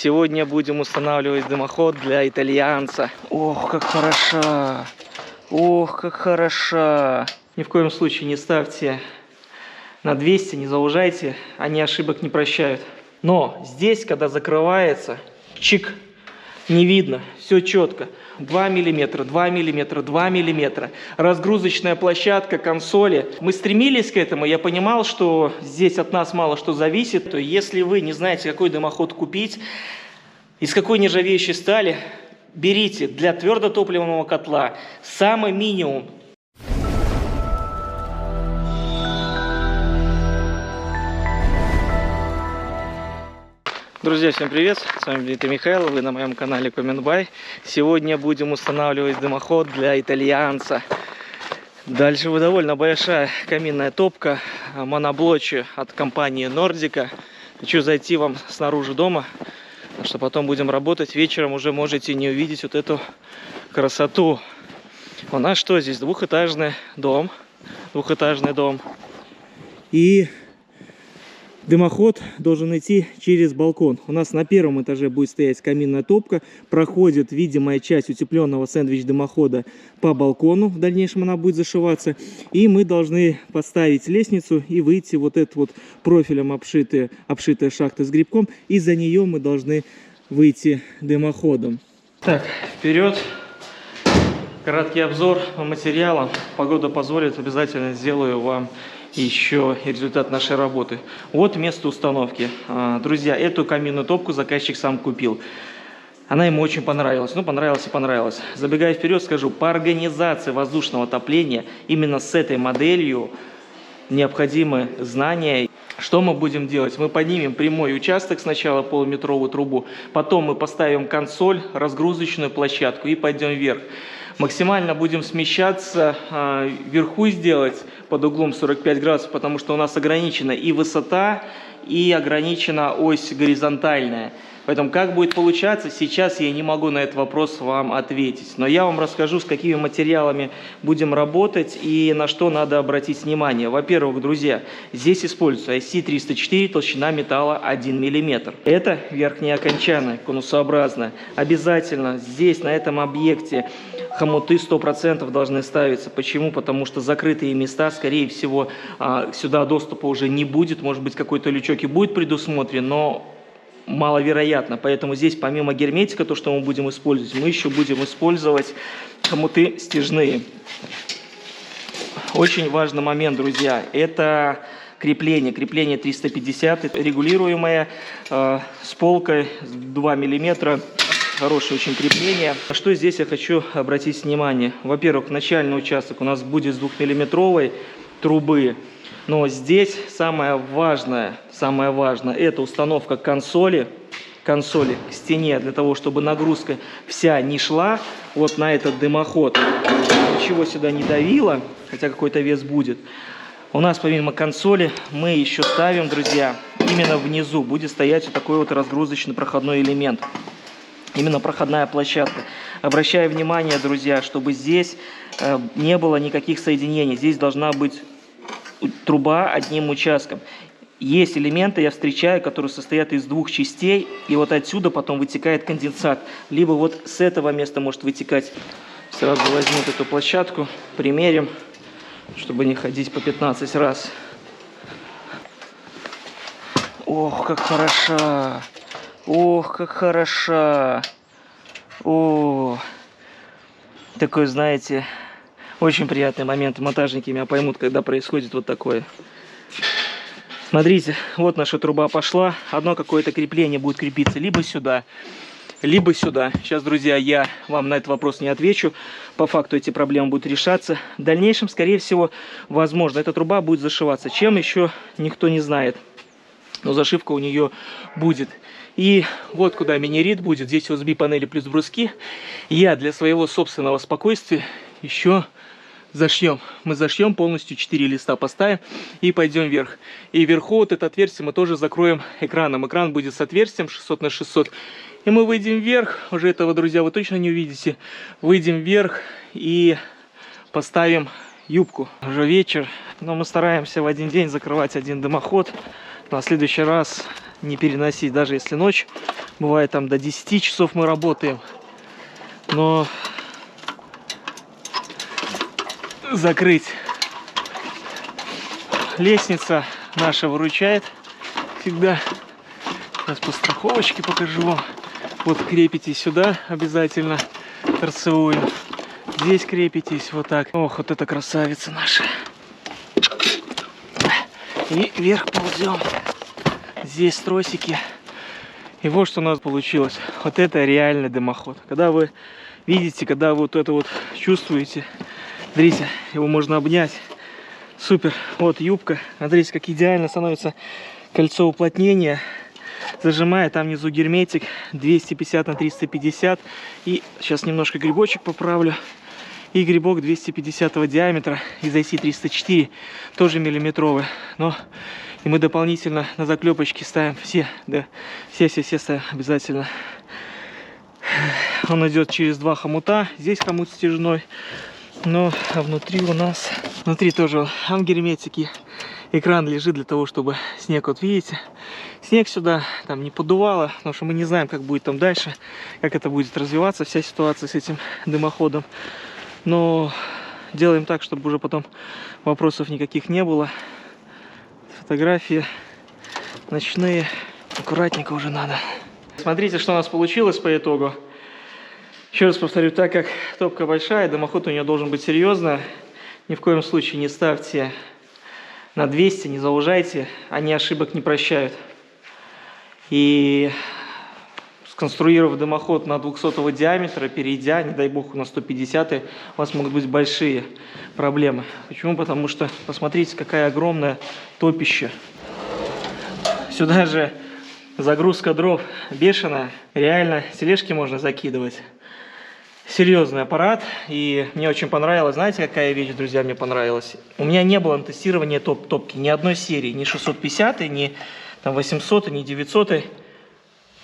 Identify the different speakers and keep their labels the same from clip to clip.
Speaker 1: Сегодня будем устанавливать дымоход для итальянца. Ох, как хороша! Ох, как хороша! Ни в коем случае не ставьте на 200, не заужайте, они ошибок не прощают. Но здесь, когда закрывается, чик, не видно, все четко. 2 миллиметра, 2 миллиметра, 2 миллиметра. Разгрузочная площадка, консоли. Мы стремились к этому, я понимал, что здесь от нас мало что зависит. То если вы не знаете, какой дымоход купить, из какой нержавеющей стали, берите для твердотопливного котла самый минимум. Друзья, всем привет! С вами Дмитрий Михайлов, вы на моем канале Комментбай. Сегодня будем устанавливать дымоход для итальянца. Дальше довольно большая каминная топка, моноблочи от компании Nordica. Хочу зайти вам снаружи дома, что потом будем работать. Вечером уже можете не увидеть вот эту красоту. У нас что здесь? Двухэтажный дом. И дымоход должен идти через балкон. У нас на первом этаже будет стоять каминная топка. Проходит видимая часть утепленного сэндвич-дымохода по балкону. В дальнейшем она будет зашиваться. И мы должны поставить лестницу и выйти вот этот вот профилем обшитая шахта с грибком. И за нее мы должны выйти дымоходом. Так, вперед. Краткий обзор по материалам. Погода позволит, обязательно сделаю вам еще и результат нашей работы. Вот место установки. Друзья, эту каминную топку заказчик сам купил. Она ему очень понравилась. Ну, понравилась. Забегая вперед, скажу, по организации воздушного отопления именно с этой моделью необходимы знания. Что мы будем делать? Мы поднимем прямой участок, сначала полуметровую трубу, потом мы поставим консоль, разгрузочную площадку и пойдем вверх. Максимально будем смещаться, вверху сделать под углом 45 градусов, потому что у нас ограничена и высота, и ограничена ось горизонтальная. Поэтому как будет получаться, сейчас я не могу на этот вопрос вам ответить. Но я вам расскажу, с какими материалами будем работать и на что надо обратить внимание. Во-первых, друзья, здесь используется IC304, толщина металла 1 мм. Это верхняя окончание, конусообразная. Обязательно здесь, на этом объекте, хомуты 100% должны ставиться. Почему? Потому что закрытые места, скорее всего, сюда доступа уже не будет. Может быть, какой-то лючок и будет предусмотрен, но маловероятно. Поэтому здесь помимо герметика, то, что мы будем использовать, мы еще будем использовать хомуты стяжные. Очень важный момент, друзья, это крепление. Крепление 350, регулируемое, с полкой 2 мм. Хорошее очень крепление. Что здесь я хочу обратить внимание? Во-первых, начальный участок у нас будет с 2-миллиметровой трубы. Но здесь самое важное, это установка консоли к стене, для того, чтобы нагрузка вся не шла вот на этот дымоход. Ничего сюда не давило, хотя какой-то вес будет. У нас помимо консоли мы еще ставим, друзья, именно внизу будет стоять вот такой вот разгрузочный проходной элемент. Именно проходная площадка. Обращаю внимание, друзья, чтобы здесь не было никаких соединений. Здесь должна быть труба одним участком. Есть элементы, я встречаю, которые состоят из двух частей, и вот отсюда потом вытекает конденсат. Либо вот с этого места может вытекать. Сразу возьму эту площадку, примерим, чтобы не ходить по 15 раз. Ох, как хороша! Ох, как хороша! О, такой, знаете, очень приятный момент. Монтажники меня поймут, когда происходит вот такое. Смотрите, вот наша труба пошла. Одно какое-то крепление будет крепиться либо сюда, либо сюда. Сейчас, друзья, я вам на этот вопрос не отвечу. По факту эти проблемы будут решаться. В дальнейшем, скорее всего, возможно, эта труба будет зашиваться. Чем еще никто не знает. Но зашивка у нее будет. И вот куда минерит будет. Здесь USB-панели плюс бруски. Я для своего собственного спокойствия еще зашьем. Мы зашьем полностью, 4 листа поставим и пойдем вверх. И вверху вот это отверстие мы тоже закроем экраном. Экран будет с отверстием 600 на 600. И мы выйдем вверх. Уже этого, друзья, вы точно не увидите. Выйдем вверх и поставим юбку. Уже вечер. Но мы стараемся в один день закрывать один дымоход. На следующий раз не переносить, даже если ночь. Бывает там до 10 часов мы работаем. Но закрыть лестница наша выручает всегда. Сейчас по страховочке покажу вам. Вот крепите сюда обязательно торцевую. Здесь крепитесь вот так. Ох, вот это красавица наша. И вверх ползем. Здесь тросики. И вот что у нас получилось. Вот это реальный дымоход. Когда вы видите, когда вы вот это вот чувствуете, смотрите, его можно обнять. Супер. Вот юбка. Смотрите, как идеально становится кольцо уплотнения. Зажимая, там внизу герметик 250 на 350. И сейчас немножко грибочек поправлю. И грибок 250 диаметра из IC 304, тоже миллиметровый. Но и мы дополнительно на заклепочки ставим все, да, все ставим обязательно. Он идет через два хомута. Здесь хомут стяжной. Но внутри у нас, внутри тоже герметики. Экран лежит для того, чтобы снег, вот видите, снег сюда там не подувало, потому что мы не знаем, как будет там дальше, как это будет развиваться, вся ситуация с этим дымоходом. Но делаем так, чтобы уже потом вопросов никаких не было. Фотографии ночные, аккуратненько уже надо. Смотрите, что у нас получилось по итогу. Еще раз повторю, так как топка большая, дымоход у нее должен быть серьезно. Ни в коем случае не ставьте на 200, не заужайте, они ошибок не прощают. И сконструировав дымоход на 200 диаметра, перейдя, не дай бог, на 150, у вас могут быть большие проблемы. Почему? Потому что, посмотрите, какая огромная топище. Сюда же загрузка дров бешеная. Реально тележки можно закидывать. Серьезный аппарат. И мне очень понравилось. Знаете, какая вещь, друзья, мне понравилась? У меня не было на тестировании топки ни одной серии. Ни 650, ни там, 800, ни 900.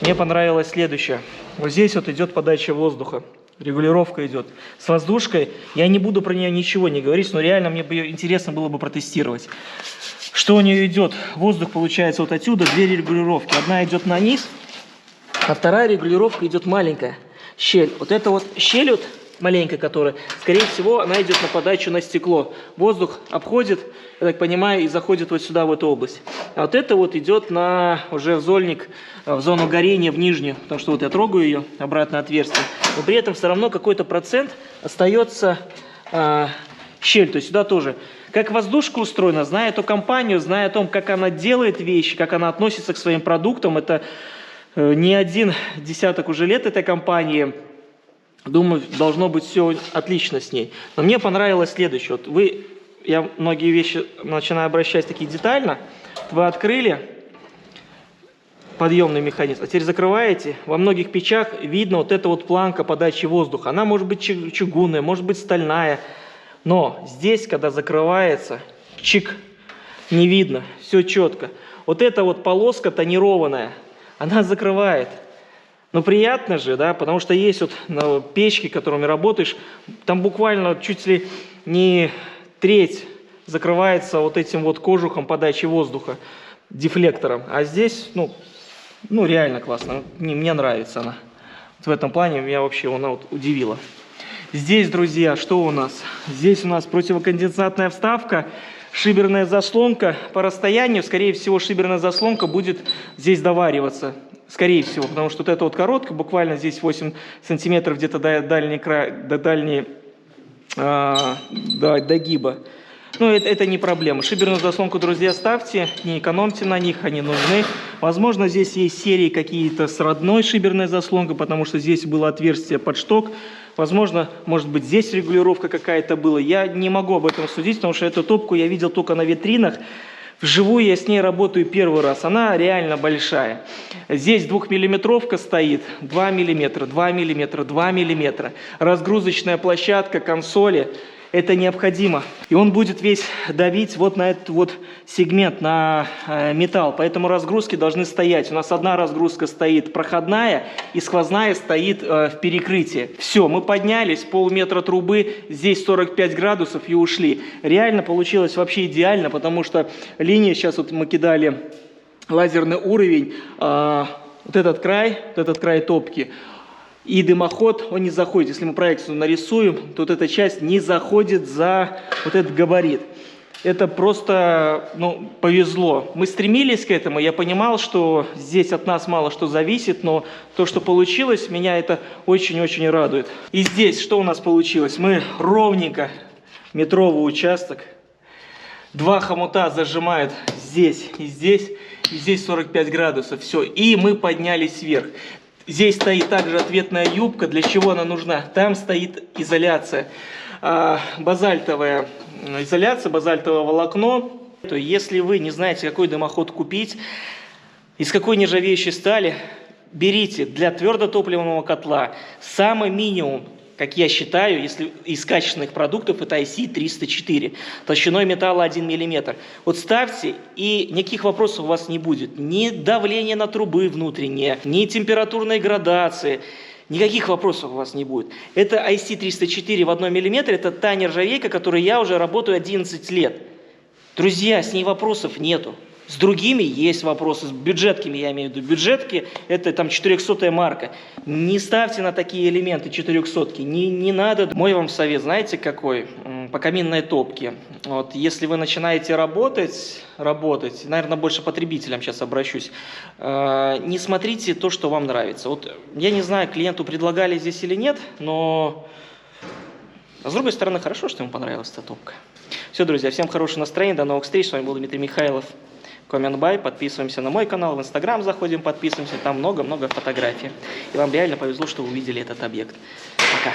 Speaker 1: Мне понравилось следующее. Вот здесь вот идет подача воздуха. Регулировка идет. С воздушкой. Я не буду про нее ничего не говорить, но реально мне интересно было бы протестировать. Что у нее идет? Воздух получается вот отсюда. Две регулировки. Одна идет на низ, а вторая регулировка идет маленькая. Щель. Вот эта вот щель вот маленькая, которая, скорее всего, она идет на подачу на стекло. Воздух обходит, я так понимаю, и заходит вот сюда, в эту область. А вот это вот идет на уже в зольник, в зону горения, в нижнюю. Потому что вот я трогаю ее, обратное отверстие. Но при этом все равно какой-то процент остается щель. То есть сюда тоже. Как воздушка устроена, зная эту компанию, зная о том, как она делает вещи, как она относится к своим продуктам, это не один десяток уже лет этой компании. Думаю, должно быть все отлично с ней. Но мне понравилось следующее. Вот я многие вещи начинаю обращать такие детально. Вы открыли подъемный механизм, а теперь закрываете. Во многих печах видно вот эта вот планка подачи воздуха. Она может быть чугунная, может быть стальная. Но здесь, когда закрывается, чик, не видно, все четко. Вот эта вот полоска тонированная, она закрывает. Но приятно же, да, потому что есть вот на печке, которыми работаешь, там буквально чуть ли не треть закрывается вот этим вот кожухом подачи воздуха, дефлектором. А здесь, ну реально классно, мне нравится она. Вот в этом плане меня вообще она вот удивила. Здесь, друзья, что у нас? Здесь у нас противоконденсатная вставка, шиберная заслонка. По расстоянию, скорее всего, шиберная заслонка будет здесь довариваться. Скорее всего, потому что вот эта вот короткая, буквально здесь 8 сантиметров где-то до дальней догиба. Но это не проблема. Шиберную заслонку, друзья, ставьте, не экономьте на них, они нужны. Возможно, здесь есть серии какие-то с родной шиберной заслонкой, потому что здесь было отверстие под шток. Возможно, может быть, здесь регулировка какая-то была. Я не могу об этом судить, потому что эту топку я видел только на витринах. Вживую я с ней работаю первый раз. Она реально большая. Здесь 2-миллиметровка стоит. 2 миллиметра, 2 миллиметра, 2 миллиметра. Разгрузочная площадка, консоли. Это необходимо. И он будет весь давить вот на этот вот сегмент, на металл. Поэтому разгрузки должны стоять. У нас одна разгрузка стоит проходная, и сквозная стоит в перекрытии. Все, мы поднялись, полметра трубы, здесь 45 градусов и ушли. Реально получилось вообще идеально, потому что линия, сейчас вот мы кидали лазерный уровень, вот этот край топки. И дымоход, он не заходит. Если мы проекцию нарисуем, то вот эта часть не заходит за вот этот габарит. Это просто, ну, повезло. Мы стремились к этому, я понимал, что здесь от нас мало что зависит, но то, что получилось, меня это очень-очень радует. И здесь что у нас получилось? Мы ровненько, метровый участок, 2 хомута зажимают здесь и здесь, и здесь 45 градусов, все. И мы поднялись вверх. Здесь стоит также ответная юбка. Для чего она нужна? Там стоит изоляция. Базальтовая изоляция, базальтовое волокно. То если вы не знаете, какой дымоход купить, из какой нержавеющей стали, берите для твердотопливного котла самый минимум, как я считаю, если из качественных продуктов, это IC304, толщиной металла 1 мм. Вот ставьте, и никаких вопросов у вас не будет. Ни давления на трубы внутреннее, ни температурной градации. Никаких вопросов у вас не будет. Это IC304 в 1 мм, это та нержавейка, которой я уже работаю 11 лет. Друзья, с ней вопросов нету. С другими есть вопросы, с бюджетками я имею в виду. Бюджетки – это там 400-я марка. Не ставьте на такие элементы 400-ки, не надо. Мой вам совет, знаете какой? По каминной топке. Вот, если вы начинаете работать, наверное, больше потребителям сейчас обращусь, не смотрите то, что вам нравится. Вот, я не знаю, клиенту предлагали здесь или нет, но с другой стороны, хорошо, что ему понравилась эта топка. Все, друзья, всем хорошего настроения, до новых встреч. С вами был Дмитрий Михайлов. Коммент-бай, подписываемся на мой канал, в Инстаграм заходим, подписываемся, там много-много фотографий. И вам реально повезло, что вы увидели этот объект. Пока.